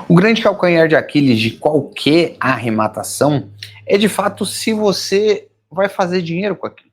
O grande calcanhar de Aquiles de qualquer arrematação é, de fato, se você vai fazer dinheiro com aquilo.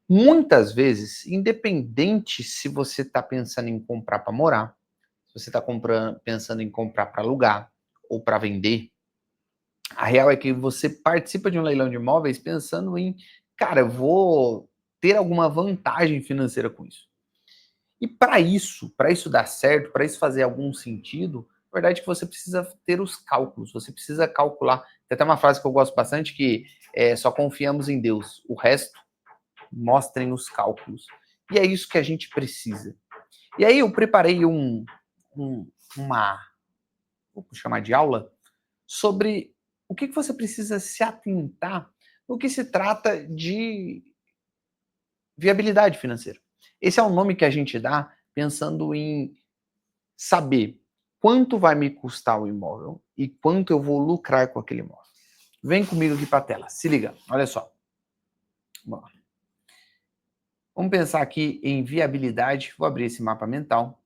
Muitas vezes, independente se você está pensando em comprar para morar, se você está pensando em comprar para alugar ou para vender, a real é que você participa de um leilão de imóveis pensando em, cara, eu vou ter alguma vantagem financeira com isso. E para isso dar certo, para isso fazer algum sentido, na verdade que você precisa ter os cálculos, você precisa calcular. Tem até uma frase que eu gosto bastante que é só confiamos em Deus, o resto mostrem os cálculos. E é isso que a gente precisa. E aí eu preparei uma, vou chamar de aula, sobre o que você precisa se atentar no que se trata de viabilidade financeira. Esse é o nome que a gente dá pensando em saber quanto vai me custar o imóvel e quanto eu vou lucrar com aquele imóvel. Vem comigo aqui para a tela, se liga, olha só. Vamos pensar aqui em viabilidade, vou abrir esse mapa mental.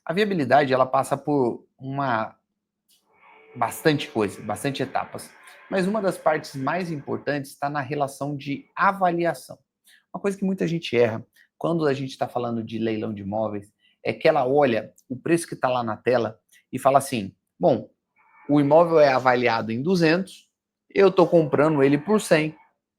A viabilidade, ela passa por bastante coisa, bastante etapas, mas uma das partes mais importantes está na relação de avaliação. Uma coisa que muita gente erra quando a gente está falando de leilão de imóveis é que ela olha o preço que está lá na tela e fala assim, bom, o imóvel é avaliado em 200, eu estou comprando ele por 100,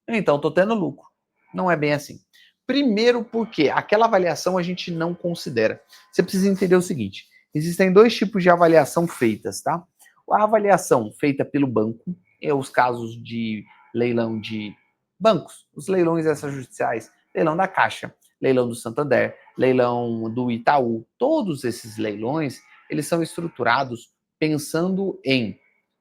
então estou tendo lucro. Não é bem assim. Primeiro porque aquela avaliação a gente não considera. Você precisa entender o seguinte, existem dois tipos de avaliação feitas, tá? A avaliação feita pelo banco, é os casos de leilão de bancos, os leilões extrajudiciais, leilão da Caixa, leilão do Santander, leilão do Itaú, todos esses leilões, eles são estruturados pensando em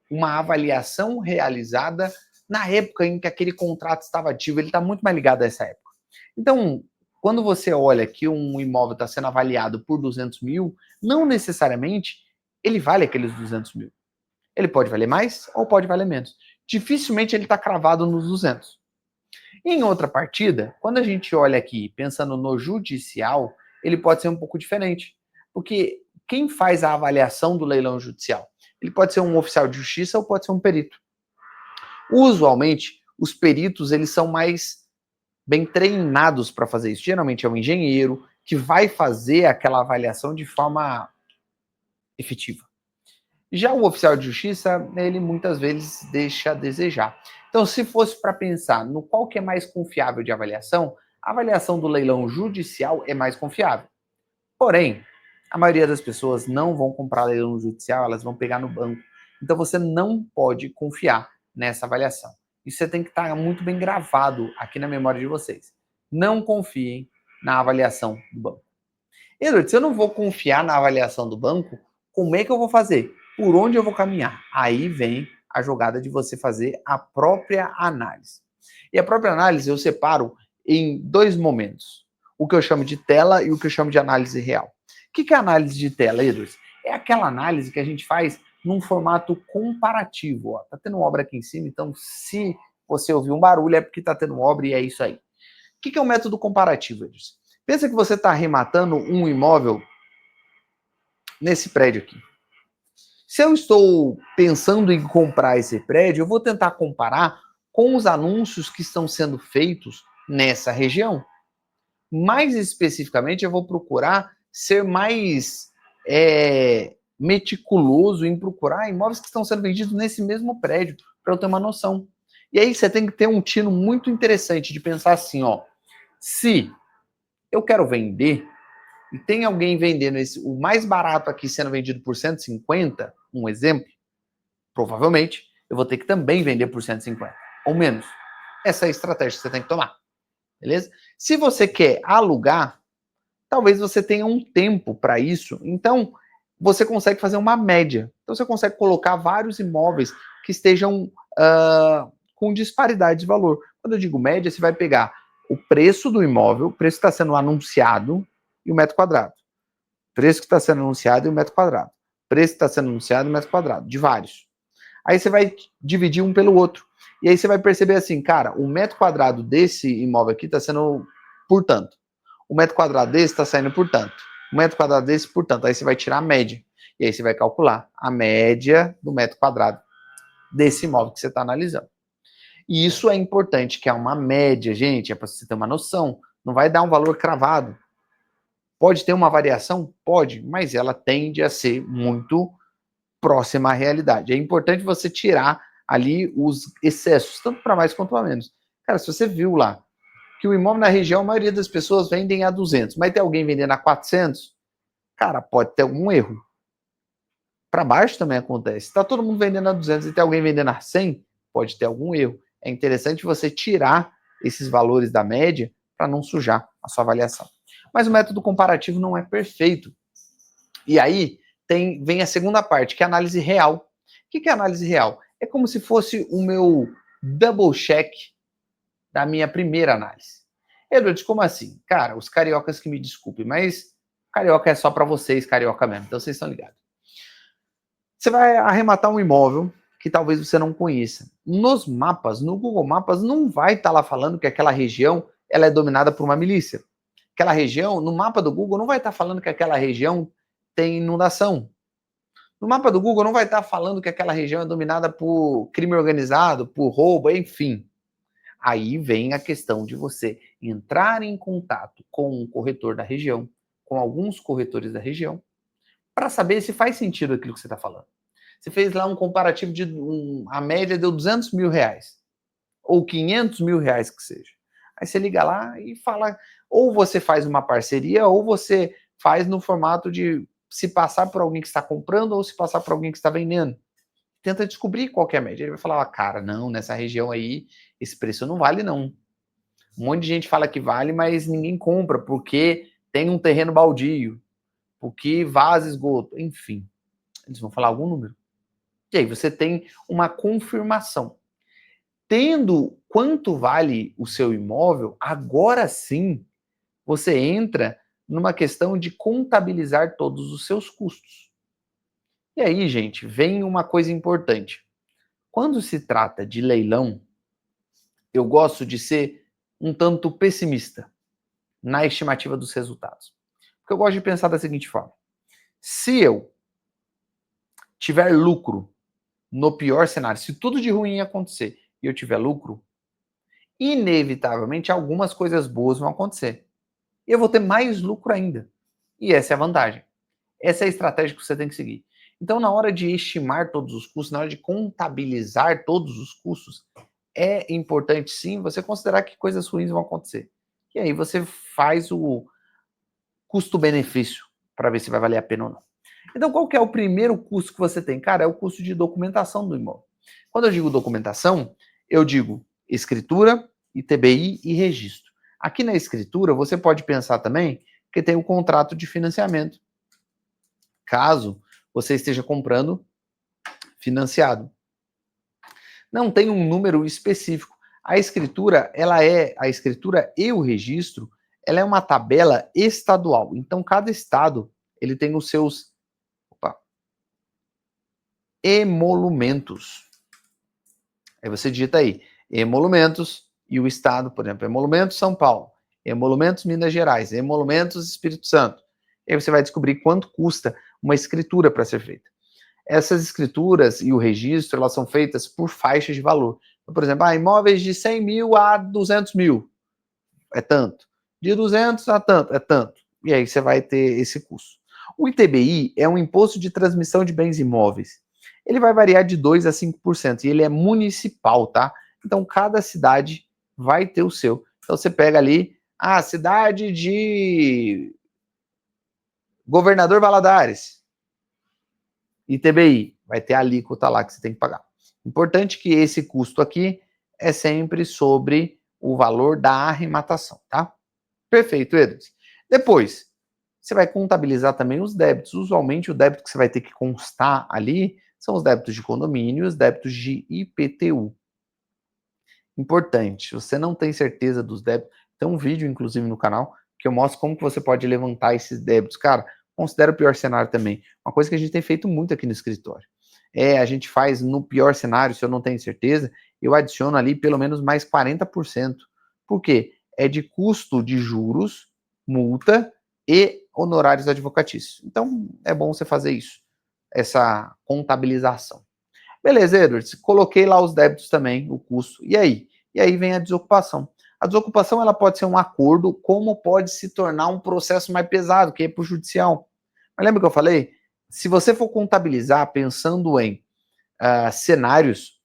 uma avaliação realizada na época em que aquele contrato estava ativo, ele está muito mais ligado a essa época. Então, quando você olha que um imóvel está sendo avaliado por 200 mil, não necessariamente ele vale aqueles 200 mil. Ele pode valer mais ou pode valer menos. Dificilmente ele está cravado nos 200. Em outra partida, quando a gente olha aqui pensando no judicial, ele pode ser um pouco diferente. Porque quem faz a avaliação do leilão judicial? Ele pode ser um oficial de justiça ou pode ser um perito. Usualmente, os peritos eles são mais bem treinados para fazer isso. Geralmente é um engenheiro que vai fazer aquela avaliação de forma efetiva. Já o oficial de justiça, ele muitas vezes deixa a desejar. Então, se fosse para pensar no qual que é mais confiável de avaliação, a avaliação do leilão judicial é mais confiável. Porém, a maioria das pessoas não vão comprar leilão judicial, elas vão pegar no banco. Então, você não pode confiar nessa avaliação. Isso você tem que estar muito bem gravado aqui na memória de vocês. Não confiem na avaliação do banco. Edward, se eu não vou confiar na avaliação do banco, como é que eu vou fazer? Por onde eu vou caminhar? Aí vem a jogada de você fazer a própria análise. E a própria análise eu separo em dois momentos. O que eu chamo de tela e o que eu chamo de análise real. O que é análise de tela, Edward? É aquela análise que a gente faz num formato comparativo. Ó. Tá tendo obra aqui em cima, então se você ouvir um barulho é porque tá tendo obra e é isso aí. O que é o método comparativo, Edward? Pensa que você está arrematando um imóvel nesse prédio aqui. Se eu estou pensando em comprar esse prédio, eu vou tentar comparar com os anúncios que estão sendo feitos nessa região. Mais especificamente, eu vou procurar ser mais meticuloso em procurar imóveis que estão sendo vendidos nesse mesmo prédio, para eu ter uma noção. E aí você tem que ter um tino muito interessante de pensar assim, ó, se eu quero vender e tem alguém vendendo o mais barato aqui sendo vendido por 150, um exemplo, provavelmente eu vou ter que também vender por 150 ou menos. Essa é a estratégia que você tem que tomar, beleza? Se você quer alugar, talvez você tenha um tempo para isso, então você consegue fazer uma média. Então você consegue colocar vários imóveis que estejam com disparidade de valor. Quando eu digo média, você vai pegar o preço do imóvel, o preço que está sendo anunciado e o metro quadrado. Preço que está sendo anunciado e o metro quadrado. Preço que está sendo anunciado e o metro quadrado, de vários. Aí você vai dividir um pelo outro. E aí você vai perceber assim, cara, o metro quadrado desse imóvel aqui está sendo por tanto. O metro quadrado desse está saindo por tanto. O metro quadrado desse por tanto. Aí você vai tirar a média. E aí você vai calcular a média do metro quadrado desse imóvel que você está analisando. E isso é importante, que é uma média, gente, é para você ter uma noção. Não vai dar um valor cravado. Pode ter uma variação? Pode, mas ela tende a ser muito próxima à realidade. É importante você tirar ali os excessos, tanto para mais quanto para menos. Cara, se você viu lá que o imóvel na região, a maioria das pessoas vendem a 200, mas tem alguém vendendo a 400, cara, pode ter algum erro. Para baixo também acontece. Está todo mundo vendendo a 200 e tem alguém vendendo a 100, pode ter algum erro. É interessante você tirar esses valores da média para não sujar a sua avaliação. Mas o método comparativo não é perfeito. E aí vem a segunda parte, que é a análise real. O que é a análise real? É como se fosse o meu double check da minha primeira análise. Edward, como assim? Cara, os cariocas que me desculpem, mas carioca é só para vocês, carioca mesmo, então vocês estão ligados. Você vai arrematar um imóvel que talvez você não conheça. Nos mapas, no Google Mapas, não vai estar lá falando que aquela região ela é dominada por uma milícia. Aquela região, no mapa do Google, não vai estar falando que aquela região tem inundação. No mapa do Google, não vai estar falando que aquela região é dominada por crime organizado, por roubo, enfim. Aí vem a questão de você entrar em contato com um corretor da região, com alguns corretores da região, para saber se faz sentido aquilo que você está falando. Você fez lá um comparativo de a média deu 200 mil reais, ou 500 mil reais que seja. Aí você liga lá e fala, ou você faz uma parceria, ou você faz no formato de se passar por alguém que está comprando, ou se passar por alguém que está vendendo. Tenta descobrir qual que é a média. Ele vai falar, cara, não, nessa região aí, esse preço não vale não. Um monte de gente fala que vale, mas ninguém compra, porque tem um terreno baldio, porque vaza esgoto, enfim. Eles vão falar algum número. E aí você tem uma confirmação. Tendo quanto vale o seu imóvel, agora sim você entra numa questão de contabilizar todos os seus custos. E aí, gente, vem uma coisa importante. Quando se trata de leilão, eu gosto de ser um tanto pessimista na estimativa dos resultados. Porque eu gosto de pensar da seguinte forma: se eu tiver lucro no pior cenário, se tudo de ruim acontecer e eu tiver lucro, inevitavelmente algumas coisas boas vão acontecer. E eu vou ter mais lucro ainda. E essa é a vantagem. Essa é a estratégia que você tem que seguir. Então, na hora de estimar todos os custos, na hora de contabilizar todos os custos, é importante sim você considerar que coisas ruins vão acontecer. E aí você faz o custo-benefício para ver se vai valer a pena ou não. Então, qual que é o primeiro custo que você tem? Cara, é o custo de documentação do imóvel. Quando eu digo documentação, eu digo escritura, ITBI e registro. Aqui na escritura, você pode pensar também que tem o contrato de financiamento, caso você esteja comprando financiado. Não tem um número específico. A escritura e o registro, ela é uma tabela estadual. Então, cada estado, ele tem os seus emolumentos. Aí você digita aí, emolumentos, e o estado, por exemplo, emolumentos São Paulo, emolumentos Minas Gerais, emolumentos Espírito Santo. E aí você vai descobrir quanto custa uma escritura para ser feita. Essas escrituras e o registro, elas são feitas por faixas de valor. Então, por exemplo, imóveis de 100 mil a 200 mil, é tanto. De 200 a tanto, é tanto. E aí você vai ter esse custo. O ITBI é um imposto de transmissão de bens imóveis. Ele vai variar de 2% a 5%, e ele é municipal, tá? Então, cada cidade vai ter o seu. Então, você pega ali, a cidade de Governador Valadares, ITBI, vai ter a alíquota lá que você tem que pagar. Importante que esse custo aqui é sempre sobre o valor da arrematação, tá? Perfeito, Edson. Depois, você vai contabilizar também os débitos. Usualmente, o débito que você vai ter que constar ali são os débitos de condomínio e os débitos de IPTU. Importante, você não tem certeza dos débitos. Tem um vídeo, inclusive, no canal, que eu mostro como que você pode levantar esses débitos. Cara, considera o pior cenário também. Uma coisa que a gente tem feito muito aqui no escritório. A gente faz no pior cenário, se eu não tenho certeza, eu adiciono ali pelo menos mais 40%. Por quê? É de custo de juros, multa e honorários advocatícios. Então, é bom você fazer isso. essa contabilização. Beleza, Edwards, coloquei lá os débitos também, o custo. E aí? E aí vem a desocupação. A desocupação ela pode ser um acordo, como pode se tornar um processo mais pesado, que é para o judicial. Mas lembra que eu falei? Se você for contabilizar pensando em cenários,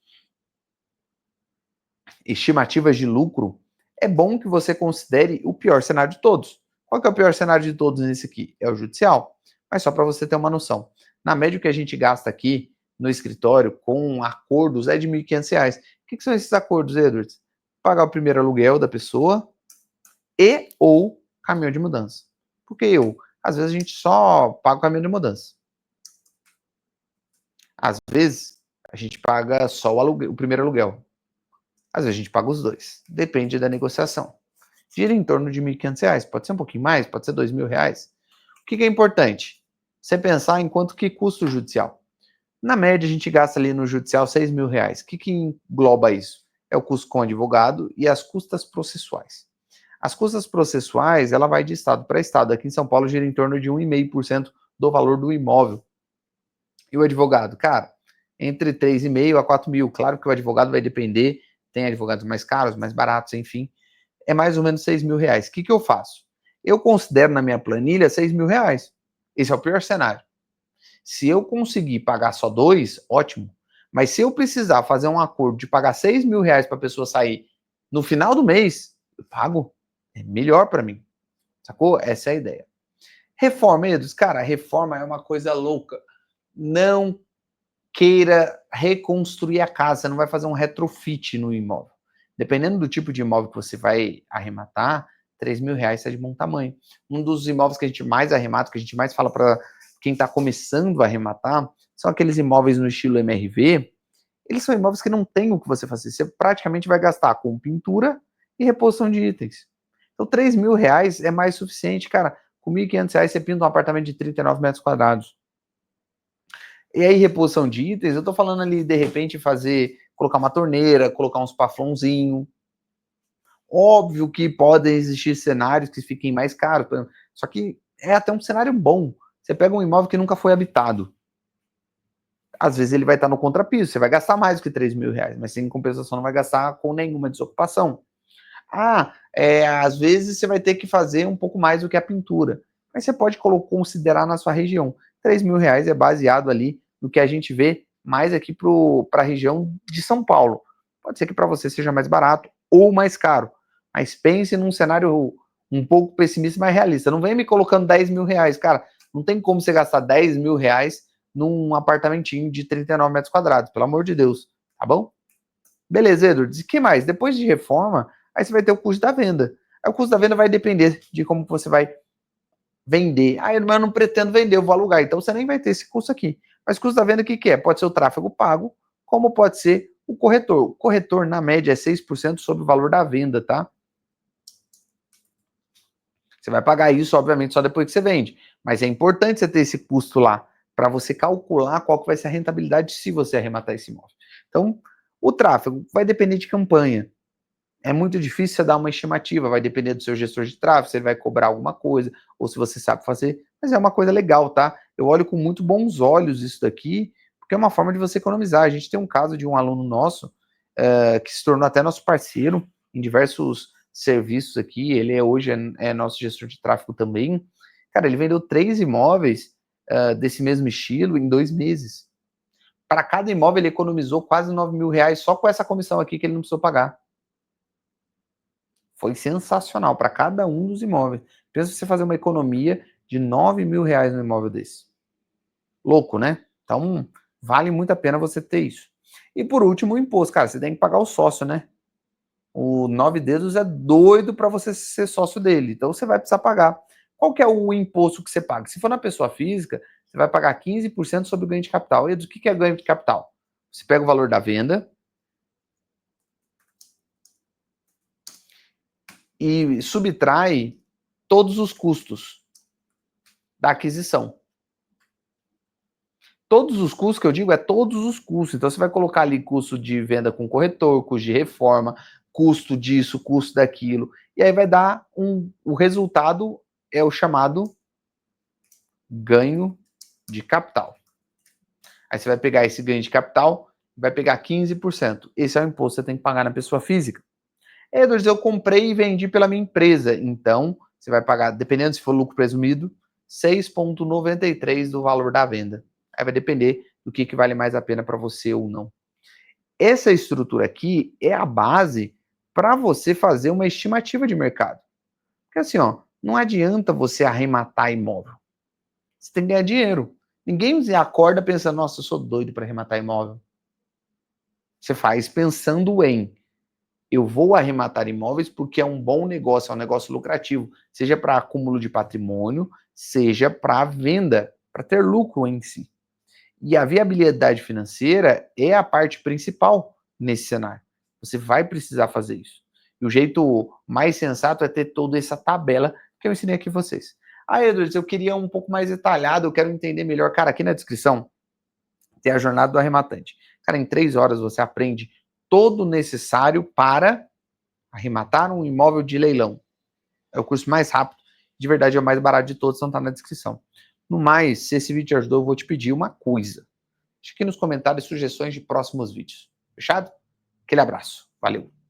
estimativas de lucro, é bom que você considere o pior cenário de todos. Qual que é o pior cenário de todos nesse aqui? É o judicial. Mas só para você ter uma noção. Na média, o que a gente gasta aqui no escritório com acordos é de R$ 1.500. O que são esses acordos, Edwards? Pagar o primeiro aluguel da pessoa e ou caminhão de mudança. Porque às vezes a gente só paga o caminhão de mudança. Às vezes a gente paga só o primeiro aluguel. Às vezes a gente paga os dois. Depende da negociação. Gira em torno de R$ 1.500. Pode ser um pouquinho mais, pode ser R$ 2.000. O que é importante? Você pensar em quanto que custa o judicial. Na média, a gente gasta ali no judicial R$ 6.000. O que engloba isso? É o custo com advogado e as custas processuais. As custas processuais, ela vai de estado para estado. Aqui em São Paulo, gira em torno de 1,5% do valor do imóvel. E o advogado? Cara, entre 3.500 a 4.000. Claro que o advogado vai depender. Tem advogados mais caros, mais baratos, enfim. É mais ou menos R$ 6.000. O que eu faço? Eu considero na minha planilha R$ 6.000. Esse é o pior cenário. Se eu conseguir pagar só 2, ótimo. Mas se eu precisar fazer um acordo de pagar R$ 6.000 para a pessoa sair no final do mês, eu pago. É melhor para mim. Sacou? Essa é a ideia. Reforma, Edus, cara, reforma é uma coisa louca. Não queira reconstruir a casa, você não vai fazer um retrofit no imóvel. Dependendo do tipo de imóvel que você vai arrematar, R$ 3.000 é de bom tamanho. Um dos imóveis que a gente mais arremata, que a gente mais fala para quem está começando a arrematar, são aqueles imóveis no estilo MRV. Eles são imóveis que não tem o que você fazer. Você praticamente vai gastar com pintura e reposição de itens. Então, R$ 3.000 é mais suficiente, cara. Com R$ 1.500 você pinta um apartamento de 39 metros quadrados. E aí, reposição de itens, eu tô falando ali, de repente, colocar uma torneira, colocar uns paflãozinho. Óbvio que podem existir cenários que fiquem mais caros, só que é até um cenário bom. Você pega um imóvel que nunca foi habitado. Às vezes ele vai estar no contrapiso, você vai gastar mais do que R$ 3.000, mas em compensação não vai gastar com nenhuma desocupação. Às vezes você vai ter que fazer um pouco mais do que a pintura, mas você pode considerar na sua região. R$ 3.000 é baseado ali no que a gente vê mais aqui para a região de São Paulo. Pode ser que para você seja mais barato ou mais caro, mas pense num cenário um pouco pessimista, mas realista. Não vem me colocando R$ 10.000, cara. Não tem como você gastar R$ 10.000 num apartamentinho de 39 metros quadrados, pelo amor de Deus, tá bom? Beleza, Edwards. E que mais? Depois de reforma, aí você vai ter o custo da venda. Aí o custo da venda vai depender de como você vai vender. Mas eu não pretendo vender, eu vou alugar. Então você nem vai ter esse custo aqui. Mas o custo da venda, o que é? Pode ser o tráfego pago, como pode ser o corretor. O corretor, na média, é 6% sobre o valor da venda, tá? Você vai pagar isso, obviamente, só depois que você vende. Mas é importante você ter esse custo lá, para você calcular qual que vai ser a rentabilidade se você arrematar esse imóvel. Então, o tráfego vai depender de campanha. É muito difícil você dar uma estimativa, vai depender do seu gestor de tráfego, se ele vai cobrar alguma coisa, ou se você sabe fazer, mas é uma coisa legal, tá? Eu olho com muito bons olhos isso daqui, porque é uma forma de você economizar. A gente tem um caso de um aluno nosso, que se tornou até nosso parceiro em diversos serviços aqui, ele hoje é nosso gestor de tráfego também. Cara, ele vendeu 3 imóveis desse mesmo estilo em 2 meses. Para cada imóvel ele economizou quase R$ 9.000 só com essa comissão aqui que ele não precisou pagar. Foi sensacional para cada um dos imóveis. Pensa você fazer uma economia de R$ 9.000 no imóvel desse. Louco, né? Então, vale muito a pena você ter isso. E por último, o imposto. Cara, você tem que pagar o sócio, né? O 9 Dedos é doido para você ser sócio dele. Então, você vai precisar pagar. Qual que é o imposto que você paga? Se for na pessoa física, você vai pagar 15% sobre o ganho de capital. E o que é ganho de capital? Você pega o valor da venda e subtrai todos os custos da aquisição. Todos os custos que eu digo é todos os custos. Então você vai colocar ali custo de venda com corretor, custo de reforma, custo disso, custo daquilo. E aí vai dar o resultado é o chamado ganho de capital. Aí você vai pegar esse ganho de capital, vai pegar 15%. Esse é o imposto que você tem que pagar na pessoa física. Edwards, eu comprei e vendi pela minha empresa. Então, você vai pagar, dependendo se for lucro presumido, 6,93 do valor da venda. Aí vai depender do que vale mais a pena para você ou não. Essa estrutura aqui é a base para você fazer uma estimativa de mercado. Porque assim, ó, não adianta você arrematar imóvel. Você tem que ganhar dinheiro. Ninguém acorda pensando, nossa, eu sou doido para arrematar imóvel. Você faz pensando em, eu vou arrematar imóveis porque é um bom negócio, é um negócio lucrativo, seja para acúmulo de patrimônio, seja para venda, para ter lucro em si. E a viabilidade financeira é a parte principal nesse cenário. Você vai precisar fazer isso. E o jeito mais sensato é ter toda essa tabela que eu ensinei aqui vocês. Ah, Edwards, eu queria um pouco mais detalhado, eu quero entender melhor. Cara, aqui na descrição tem a jornada do arrematante. Cara, em 3 horas você aprende todo o necessário para arrematar um imóvel de leilão. É o curso mais rápido, de verdade é o mais barato de todos, então tá na descrição. No mais, se esse vídeo te ajudou, eu vou te pedir uma coisa. Deixa aqui nos comentários sugestões de próximos vídeos. Fechado? Aquele abraço. Valeu!